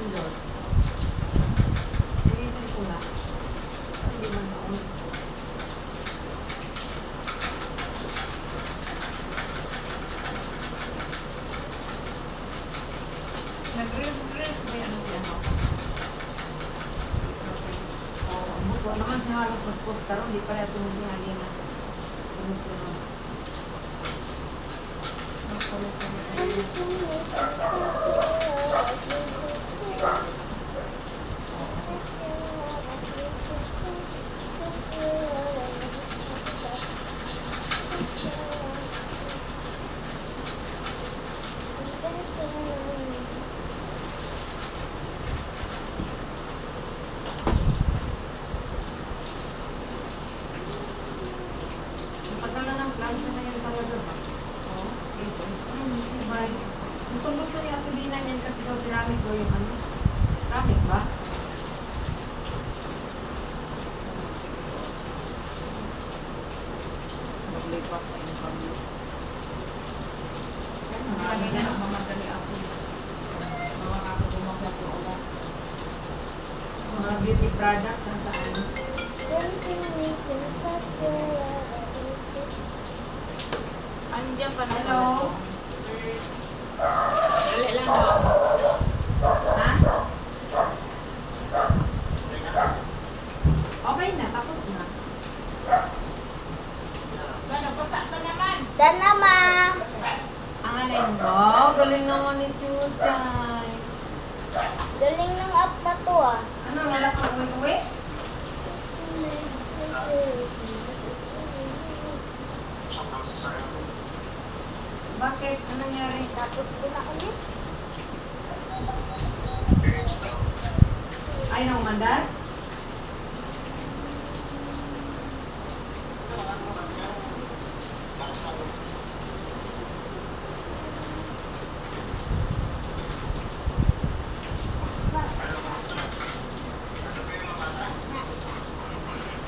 Lord. Sinitin ko na. Hindi man ako. Nag-refresh ba yan siya, no? Oo, buko naman siya halos mag-post karon, di pala tunog niya halina. Tunog siya naman. Magpalit kami tayo. Gusto niya tulinan yan kasi daw ceramic daw yung ano. Ceramic ba? Maglipas na yung kami. Marami na nagmamadali ako. Mga ako gumagat yung ulan. Mga beauty products na saan. Andiyan pa na. Hello? Dali lang ba? Ha? Okay na, tapos na. Gano'n, pasakta naman. Dana, ma. Ang alin mo? Galing naman ni Chuchay. Galing ng app na to, ah. Ano, wala ka uwi-uwi? Bakit? Ano nangyari? Tapos ko na ulit. Ay, nang mandar?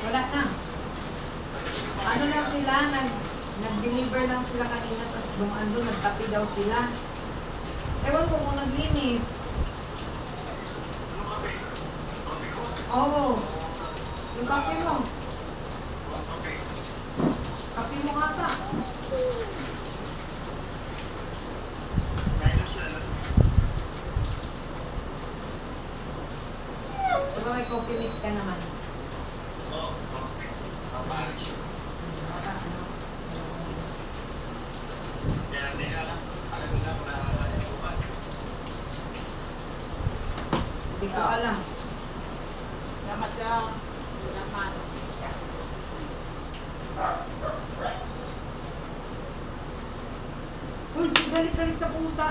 Wala na. Ano lang sila? Nag-deliver lang sila kanina, tapos dumando, nagtapi daw sila. Ewan ko kung naglinis. Oo. Yung kape mo. Kape mo ata. Diba may coffee mix ka naman? Oo, coffee. Sa Paris. Kaya hindi na lang. Alam mo lang na inuman. Hindi ko alam. Salamat ka. Salamat. Uy, galit-galit sa pusa.